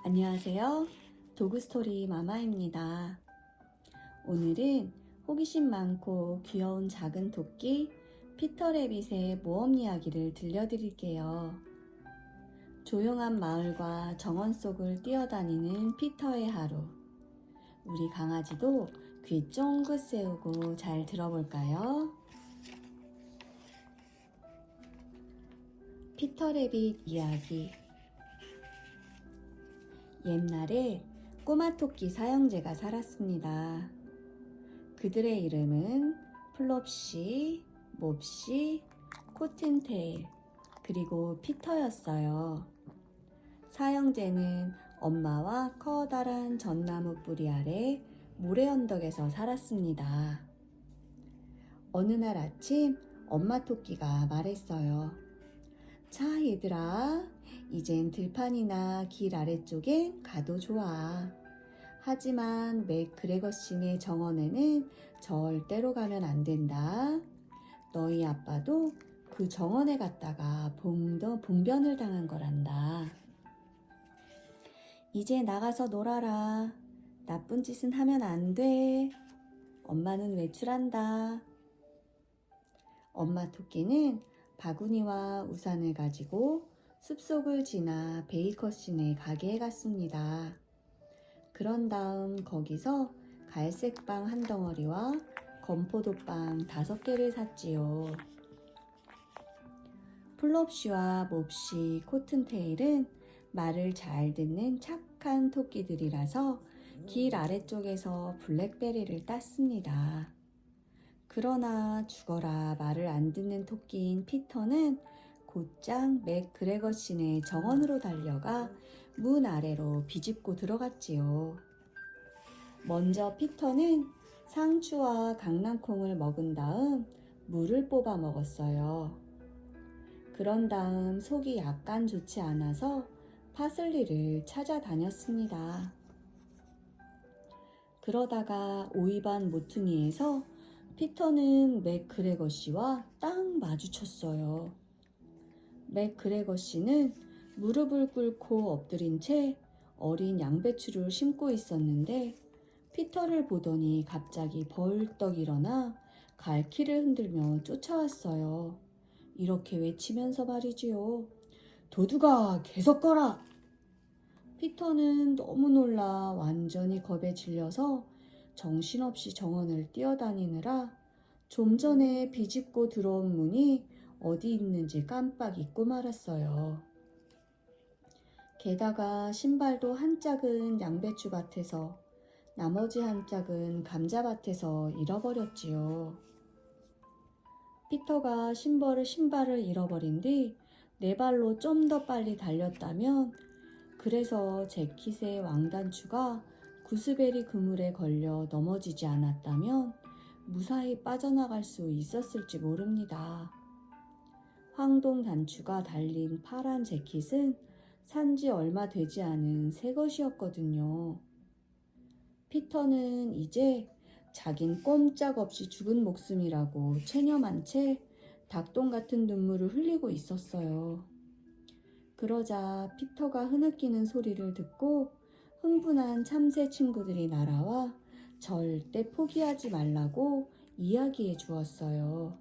안녕하세요. 도그스토리 마마입니다. 오늘은 호기심 많고 귀여운 작은 토끼 피터래빗의 모험 이야기를 들려드릴게요. 조용한 마을과 정원 속을 뛰어다니는 피터의 하루. 우리 강아지도 귀 쫑긋 세우고 잘 들어볼까요? 피터래빗 이야기. 옛날에 꼬마 토끼 사형제가 살았습니다. 그들의 이름은 플롭시, 몹시, 코튼테일, 그리고 피터였어요. 사형제는 엄마와 커다란 전나무 뿌리 아래 모래 언덕에서 살았습니다. 어느 날 아침 엄마 토끼가 말했어요. 자, 얘들아, 이젠 들판이나 길 아래쪽엔 가도 좋아. 하지만 맥그레거신의 정원에는 절대로 가면 안 된다. 너희 아빠도 그 정원에 갔다가 봉변을 당한 거란다. 이제 나가서 놀아라. 나쁜 짓은 하면 안 돼. 엄마는 외출한다. 엄마 토끼는 바구니와 우산을 가지고 숲속을 지나 베이커신의 가게에 갔습니다. 그런 다음 거기서 갈색빵 한 덩어리와 건포도빵 5개를 샀지요. 플롭시와 몹시, 코튼테일은 말을 잘 듣는 착한 토끼들이라서 길 아래쪽에서 블랙베리를 땄습니다. 그러나 죽어라 말을 안 듣는 토끼인 피터는 곧장 맥그레거신의 정원으로 달려가 문 아래로 비집고 들어갔지요. 먼저 피터는 상추와 강낭콩을 먹은 다음 물을 뽑아 먹었어요. 그런 다음 속이 약간 좋지 않아서 파슬리를 찾아다녔습니다. 그러다가 오이반 모퉁이에서 피터는 맥그레거씨와 딱 마주쳤어요. 맥그레거씨는 무릎을 꿇고 엎드린 채 어린 양배추를 심고 있었는데 피터를 보더니 갑자기 벌떡 일어나 갈퀴를 흔들며 쫓아왔어요. 이렇게 외치면서 말이지요. 도두가 계속 거라! 피터는 너무 놀라 완전히 겁에 질려서 정신없이 정원을 뛰어다니느라 좀 전에 비집고 들어온 문이 어디 있는지 깜빡 잊고 말았어요. 게다가 신발도 한 짝은 양배추밭에서 나머지 한 짝은 감자밭에서 잃어버렸지요. 피터가 신발을 잃어버린 뒤 네 발로 좀 더 빨리 달렸다면 그래서 재킷의 왕단추가 구스베리 그물에 걸려 넘어지지 않았다면 무사히 빠져나갈 수 있었을지 모릅니다. 황동 단추가 달린 파란 재킷은 산지 얼마 되지 않은 새 것이었거든요. 피터는 이제 자긴 꼼짝없이 죽은 목숨이라고 체념한 채 닭똥 같은 눈물을 흘리고 있었어요. 그러자 피터가 흐느끼는 소리를 듣고 흥분한 참새 친구들이 날아와 절대 포기하지 말라고 이야기해 주었어요.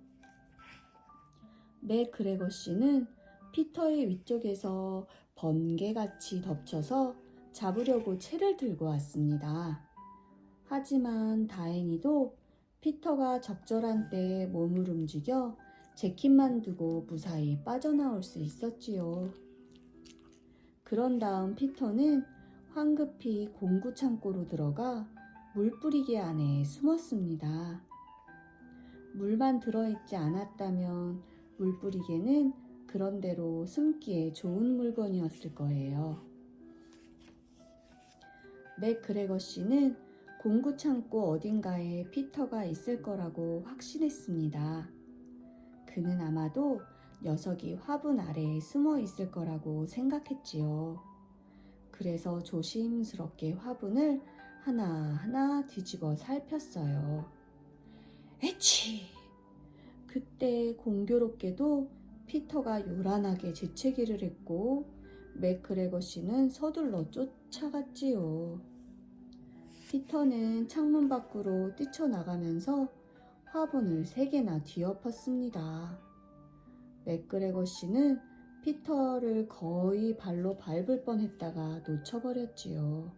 맥그레거 씨는 피터의 위쪽에서 번개같이 덮쳐서 잡으려고 채를 들고 왔습니다. 하지만 다행히도 피터가 적절한 때에 몸을 움직여 재킷만 두고 무사히 빠져나올 수 있었지요. 그런 다음 피터는 황급히 공구 창고로 들어가 물뿌리개 안에 숨었습니다. 물만 들어있지 않았다면 물뿌리개는 그런대로 숨기에 좋은 물건이었을 거예요. 맥그레거 씨는 공구 창고 어딘가에 피터가 있을 거라고 확신했습니다. 그는 아마도 녀석이 화분 아래에 숨어 있을 거라고 생각했지요. 그래서 조심스럽게 화분을 하나하나 뒤집어 살폈어요. 에치! 그때 공교롭게도 피터가 요란하게 재채기를 했고 맥그레거 씨는 서둘러 쫓아갔지요. 피터는 창문 밖으로 뛰쳐나가면서 화분을 3개나 뒤엎었습니다. 맥그레거 씨는 피터를 거의 발로 밟을 뻔했다가 놓쳐버렸지요.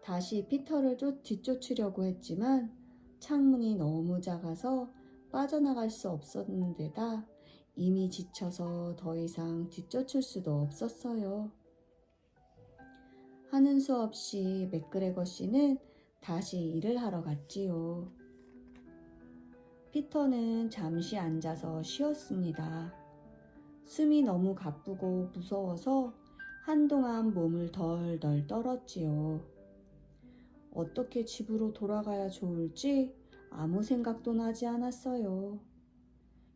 다시 피터를 뒤쫓으려고 했지만 창문이 너무 작아서 빠져나갈 수 없었는데다 이미 지쳐서 더 이상 뒤쫓을 수도 없었어요. 하는 수 없이 맥그레거 씨는 다시 일을 하러 갔지요. 피터는 잠시 앉아서 쉬었습니다. 숨이 너무 가쁘고 무서워서 한동안 몸을 덜덜 떨었지요. 어떻게 집으로 돌아가야 좋을지 아무 생각도 나지 않았어요.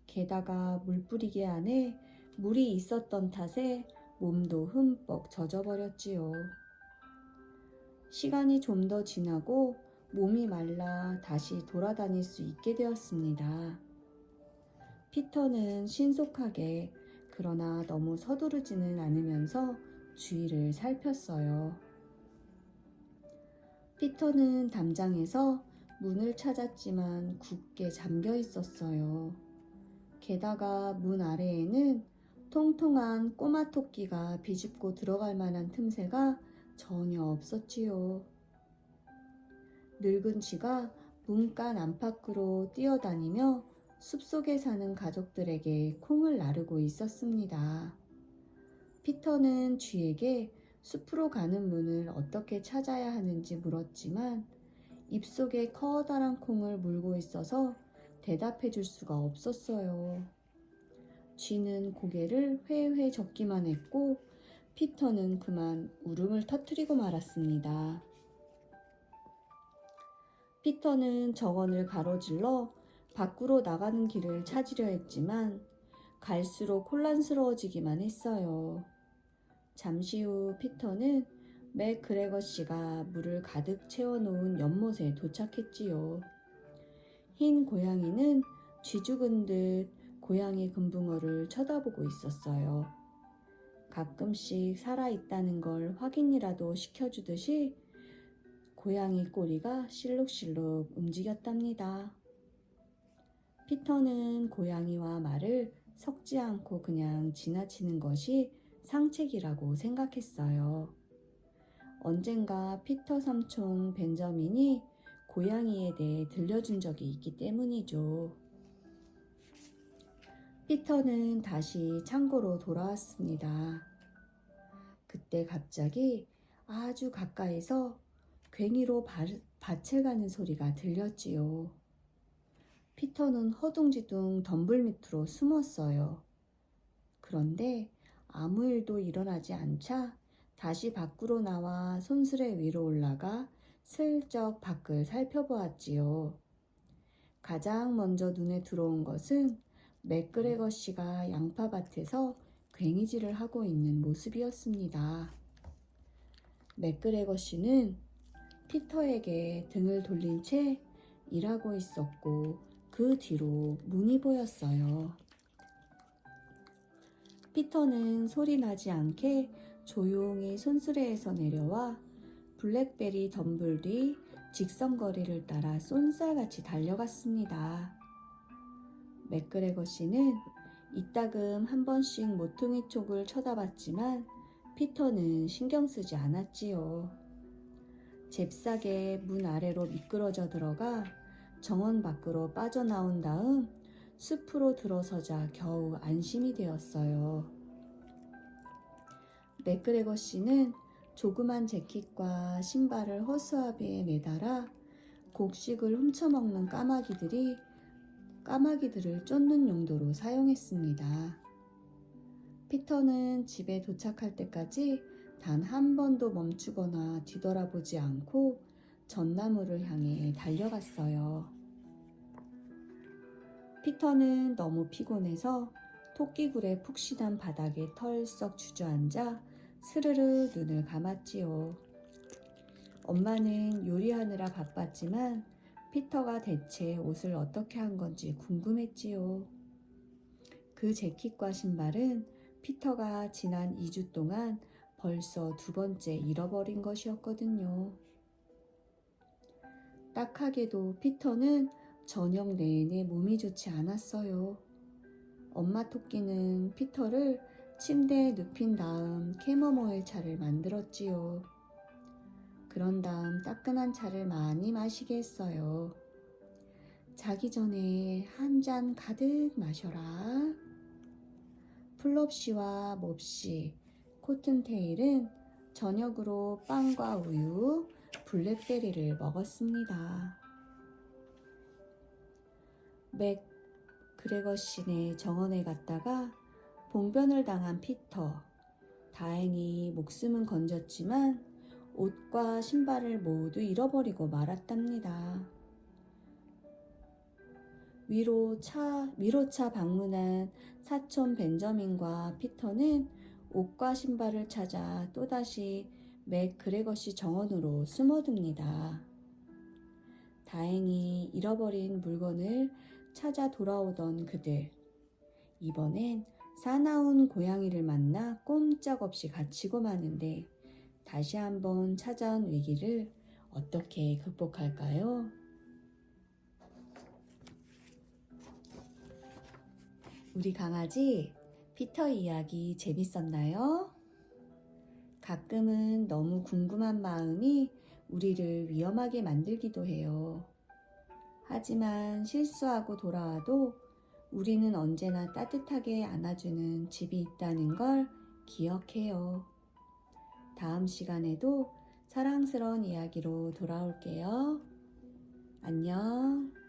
게다가 물뿌리개 안에 물이 있었던 탓에 몸도 흠뻑 젖어버렸지요. 시간이 좀 더 지나고 몸이 말라 다시 돌아다닐 수 있게 되었습니다. 피터는 신속하게 그러나 너무 서두르지는 않으면서 주위를 살폈어요. 피터는 담장에서 문을 찾았지만 굳게 잠겨 있었어요. 게다가 문 아래에는 통통한 꼬마 토끼가 비집고 들어갈 만한 틈새가 전혀 없었지요. 늙은 쥐가 문간 안팎으로 뛰어다니며 숲속에 사는 가족들에게 콩을 나르고 있었습니다. 피터는 쥐에게 숲으로 가는 문을 어떻게 찾아야 하는지 물었지만 입속에 커다란 콩을 물고 있어서 대답해 줄 수가 없었어요. 쥐는 고개를 회회 젓기만 했고 피터는 그만 울음을 터뜨리고 말았습니다. 피터는 정원을 가로질러 밖으로 나가는 길을 찾으려 했지만 갈수록 혼란스러워지기만 했어요. 잠시 후 피터는 맥그레거 씨가 물을 가득 채워놓은 연못에 도착했지요. 흰 고양이는 쥐 죽은 듯 고양이 금붕어를 쳐다보고 있었어요. 가끔씩 살아있다는 걸 확인이라도 시켜주듯이 고양이 꼬리가 실룩실룩 움직였답니다. 피터는 고양이와 말을 섞지 않고 그냥 지나치는 것이 상책이라고 생각했어요. 언젠가 피터 삼촌 벤저민이 고양이에 대해 들려준 적이 있기 때문이죠. 피터는 다시 창고로 돌아왔습니다. 그때 갑자기 아주 가까이서 괭이로 밭을 가는 소리가 들렸지요. 피터는 허둥지둥 덤불 밑으로 숨었어요. 그런데 아무 일도 일어나지 않자 다시 밖으로 나와 손수레 위로 올라가 슬쩍 밖을 살펴보았지요. 가장 먼저 눈에 들어온 것은 맥그레거 씨가 양파밭에서 괭이질을 하고 있는 모습이었습니다. 맥그레거 씨는 피터에게 등을 돌린 채 일하고 있었고 그 뒤로 문이 보였어요. 피터는 소리 나지 않게 조용히 손수레에서 내려와 블랙베리 덤불 뒤 직선거리를 따라 쏜살같이 달려갔습니다. 맥그레거 씨는 이따금 한 번씩 모퉁이 촉을 쳐다봤지만 피터는 신경 쓰지 않았지요. 잽싸게 문 아래로 미끄러져 들어가 정원 밖으로 빠져나온 다음 숲으로 들어서자 겨우 안심이 되었어요. 맥그레거 씨는 조그만 재킷과 신발을 허수아비에 매달아 곡식을 훔쳐먹는 까마귀들을 쫓는 용도로 사용했습니다. 피터는 집에 도착할 때까지 단 한 번도 멈추거나 뒤돌아보지 않고 전나무를 향해 달려갔어요. 피터는 너무 피곤해서 토끼굴에 푹신한 바닥에 털썩 주저앉아 스르르 눈을 감았지요. 엄마는 요리하느라 바빴지만 피터가 대체 옷을 어떻게 한 건지 궁금했지요. 그 재킷과 신발은 피터가 지난 2주 동안 벌써 2번째 잃어버린 것이었거든요. 딱하게도 피터는 저녁 내내 몸이 좋지 않았어요. 엄마 토끼는 피터를 침대에 눕힌 다음 캐모모일 차를 만들었지요. 그런 다음 따끈한 차를 많이 마시게 했어요. 자기 전에 한 잔 가득 마셔라. 플롭시와 몹시, 코튼테일은 저녁으로 빵과 우유, 블랙베리를 먹었습니다. 맥 그레거신의 정원에 갔다가 봉변을 당한 피터. 다행히 목숨은 건졌지만 옷과 신발을 모두 잃어버리고 말았답니다. 위로차 방문한 사촌 벤저민과 피터는 옷과 신발을 찾아 또다시 맥 그레거시 정원으로 숨어듭니다. 다행히 잃어버린 물건을 찾아 돌아오던 그들. 이번엔 사나운 고양이를 만나 꼼짝없이 갇히고 마는데 다시 한번 찾아온 위기를 어떻게 극복할까요? 우리 강아지 피터 이야기 재밌었나요? 가끔은 너무 궁금한 마음이 우리를 위험하게 만들기도 해요. 하지만 실수하고 돌아와도 우리는 언제나 따뜻하게 안아주는 집이 있다는 걸 기억해요. 다음 시간에도 사랑스러운 이야기로 돌아올게요. 안녕.